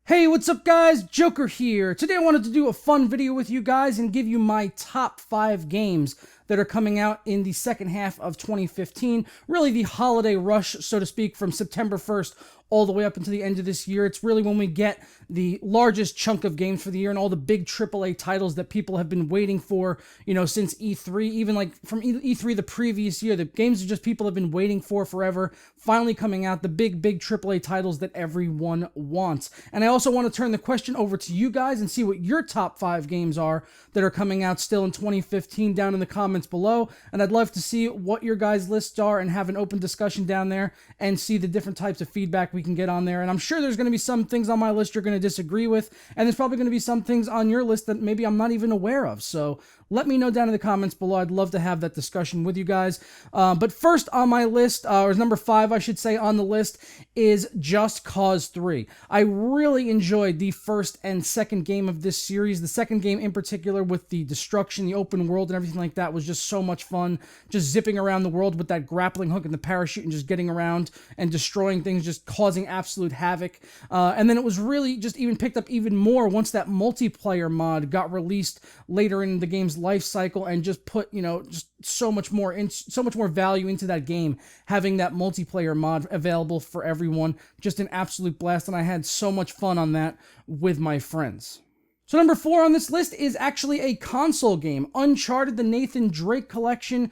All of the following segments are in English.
Hey, what's up guys? Joker here. Today I wanted to do a fun video with you guys and give you my top 5 games that are coming out in the second half of 2015. Really the holiday rush, so to speak, from September 1st all the way up until the end of this year. It's really when we get the largest chunk of games for the year and all the big AAA titles that people have been waiting for, since E3, even like from E3 the previous year. The games that just people have been waiting for forever, finally coming out, the big AAA titles that everyone wants. And I also want to turn the question over to you guys and see what your top 5 games are that are coming out still in 2015 down in the comments below. And I'd love to see what your guys' lists are and have an open discussion down there and see the different types of feedback we can get on there. And I'm sure there's going to be some things on my list you're going to disagree with, and there's probably going to be some things on your list that maybe I'm not even aware of. So let me know down in the comments below. I'd love to have that discussion with you guys. But first on my list, or number 5, I should say, on the list is Just Cause 3. I really enjoyed the first and second game of this series. The second game in particular, with the destruction, the open world, and everything like that, was just so much fun. Just zipping around the world with that grappling hook and the parachute and just getting around and destroying things, just causing absolute havoc. And then it was really just even picked up even more once that multiplayer mod got released later in the game's life cycle, and just put just so much more value into that game, having that multiplayer mod available for everyone. Just an absolute blast, and I had so much fun on that with my friends. So number 4 on this list is actually a console game, Uncharted, the Nathan Drake collection.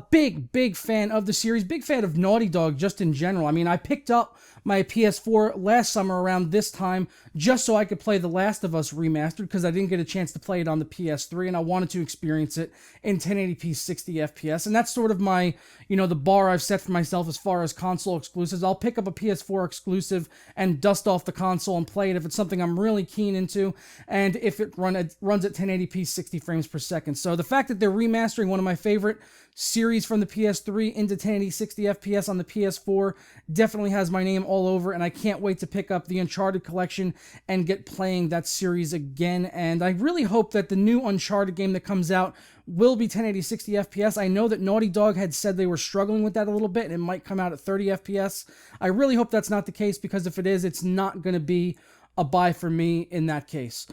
Big fan of the series, big fan of Naughty Dog just in general. I mean, I picked up my PS4 last summer around this time just so I could play The Last of Us Remastered, because I didn't get a chance to play it on the PS3 and I wanted to experience it in 1080p 60 FPS. And that's sort of my, the bar I've set for myself as far as console exclusives. I'll pick up a PS4 exclusive and dust off the console and play it if it's something I'm really keen into, and if it runs at 1080p 60 frames per second. So the fact that they're remastering one of my favorite series from the PS3 into 1080 60 FPS on the PS4 definitely has my name all over, and I can't wait to pick up the Uncharted collection and get playing that series again. And I really hope that the new Uncharted game that comes out will be 1080 60 FPS. I know that Naughty Dog had said they were struggling with that a little bit and it might come out at 30 FPS. I really hope that's not the case, because if it is, it's not going to be a buy for me in that case.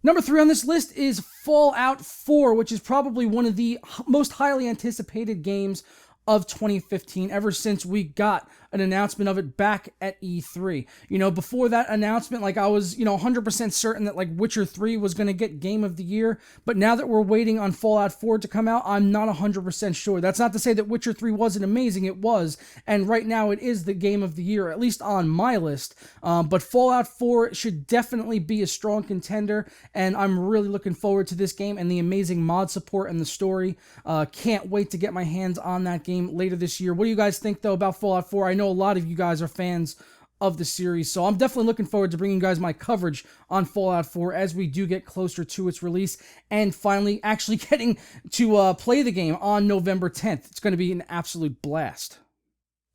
Number 3 on this list is Fallout 4, which is probably one of the most highly anticipated games of 2015 ever since we got an announcement of it back at E3. Before that announcement, I was, 100% certain that Witcher 3 was going to get Game of the Year, but now that we're waiting on Fallout 4 to come out, I'm not 100% sure. That's not to say that Witcher 3 wasn't amazing, it was, and right now it is the Game of the Year, at least on my list. But Fallout 4 should definitely be a strong contender, and I'm really looking forward to this game and the amazing mod support and the story. Can't wait to get my hands on that game later this year. What do you guys think, though, about Fallout 4? I know a lot of you guys are fans of the series, so I'm definitely looking forward to bringing you guys my coverage on Fallout 4 as we do get closer to its release and finally actually getting to play the game on November 10th. It's going to be an absolute blast.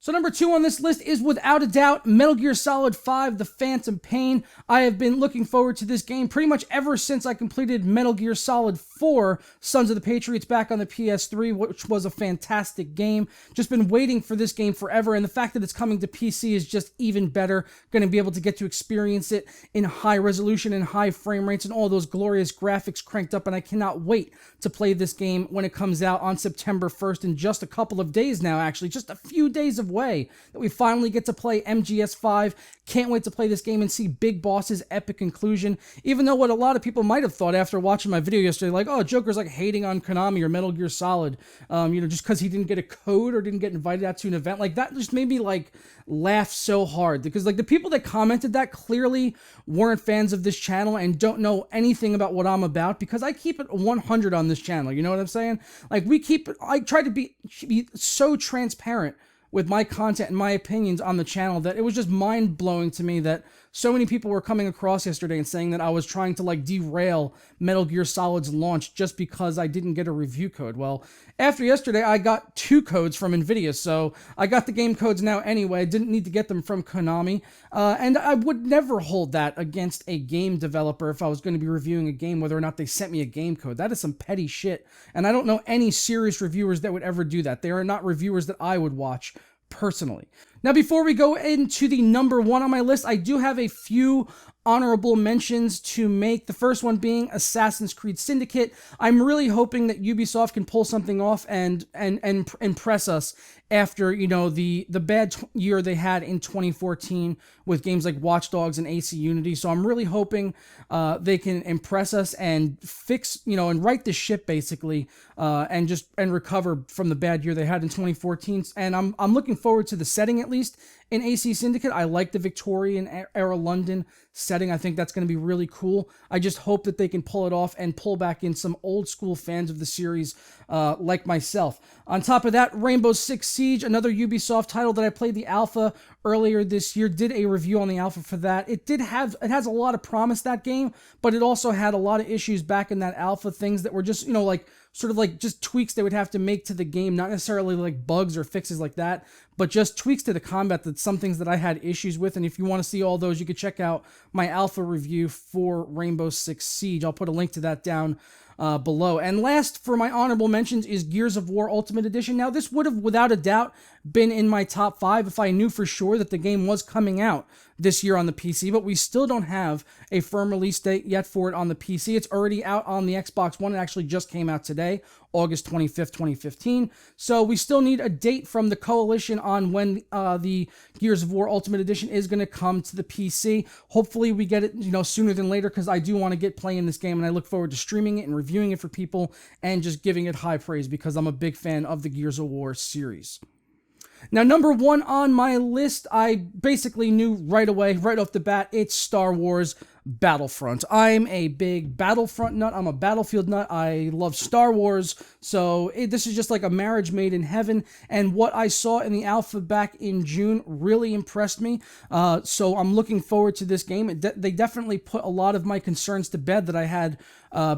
So number 2 on this list is without a doubt Metal Gear Solid 5, The Phantom Pain. I have been looking forward to this game pretty much ever since I completed Metal Gear Solid 4, Sons of the Patriots, back on the PS3, which was a fantastic game. Just been waiting for this game forever, and the fact that it's coming to PC is just even better. Going to be able to get to experience it in high resolution and high frame rates and all those glorious graphics cranked up, and I cannot wait to play this game when it comes out on September 1st in just a couple of days now, actually. Just a few days of way that we finally get to play MGS V. Can't wait to play this game and see Big Boss's epic conclusion. Even though what a lot of people might have thought after watching my video yesterday, like, oh, Joker's hating on Konami or Metal Gear Solid, just because he didn't get a code or didn't get invited out to an event, that just made me laugh so hard, because the people that commented that clearly weren't fans of this channel and don't know anything about what I'm about, because I keep it 100 on this channel. You know what I'm saying? I try to be so transparent with my content and my opinions on the channel that it was just mind-blowing to me that so many people were coming across yesterday and saying that I was trying to derail Metal Gear Solid's launch just because I didn't get a review code. Well, after yesterday, I got 2 codes from Nvidia, so I got the game codes now anyway. I didn't need to get them from Konami, and I would never hold that against a game developer if I was going to be reviewing a game, whether or not they sent me a game code. That is some petty shit, and I don't know any serious reviewers that would ever do that. They are not reviewers that I would watch personally. Now, before we go into the number one on my list, I do have a few honorable mentions to make. The first one being Assassin's Creed Syndicate. I'm really hoping that Ubisoft can pull something off and impress us after, you know, the bad year they had in 2014 with games like Watch Dogs and AC Unity. So I'm really hoping they can impress us and fix, you know, and right the ship basically, and recover from the bad year they had in 2014. And I'm looking forward to the setting, at least in AC Syndicate. I like the Victorian era London setting. I think that's going to be really cool. I just hope that they can pull it off and pull back in some old school fans of the series like myself. On top of that, Rainbow Six Siege, another Ubisoft title that I played the alpha earlier this year, did a review on the alpha for that. It has a lot of promise, that game, but it also had a lot of issues back in that alpha, things that were just, you know, like sort of like just tweaks they would have to make to the game, not necessarily like bugs or fixes like that, but just tweaks to the combat, that some things that I had issues with. And if you want to see all those, you can check out my alpha review for Rainbow Six Siege. I'll put a link to that down below. And last for my honorable mentions is Gears of War Ultimate Edition. Now, this would have without a doubt been in my top 5 if I knew for sure that the game was coming out this year on the PC, but we still don't have a firm release date yet for it on the PC. It's already out on the Xbox One. It actually just came out today, August 25th, 2015. So we still need a date from the Coalition on when the Gears of War Ultimate Edition is going to come to the PC. Hopefully we get it, you know, sooner than later, because I do want to get playing this game, and I look forward to streaming it and reviewing it for people and just giving it high praise, because I'm a big fan of the Gears of War series. Now, number one on my list, I basically knew right away, right off the bat, it's Star Wars Battlefront. I'm a big Battlefront nut. I'm a Battlefield nut. I love Star Wars. So this is just like a marriage made in heaven. And what I saw in the alpha back in June really impressed me. So I'm looking forward to this game. They definitely put a lot of my concerns to bed that I had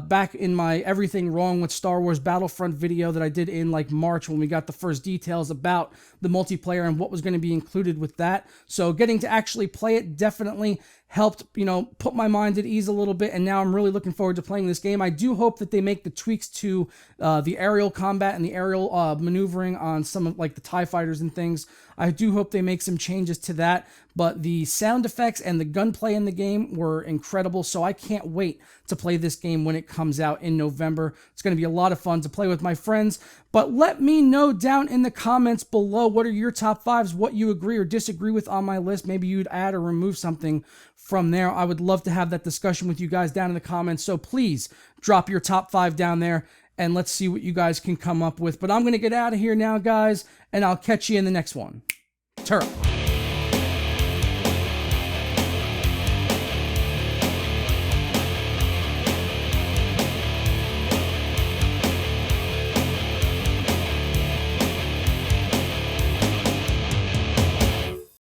back in my Everything Wrong with Star Wars Battlefront video that I did in like March, when we got the first details about the multiplayer and what was going to be included with that. So getting to actually play it definitely helped, you know, put my mind at ease a little bit, and now I'm really looking forward to playing this game. I do hope that they make the tweaks to the aerial combat and the aerial maneuvering on some of like the TIE fighters and things. I do hope they make some changes to that, but the sound effects and the gunplay in the game were incredible, so I can't wait to play this game when it comes out in November. It's going to be a lot of fun to play with my friends, but let me know down in the comments below, what are your top 5s, what you agree or disagree with on my list. Maybe you'd add or remove something from there. I would love to have that discussion with you guys down in the comments, so please drop your top 5 down there, and let's see what you guys can come up with. But I'm going to get out of here now, guys, and I'll catch you in the next one. Turtle.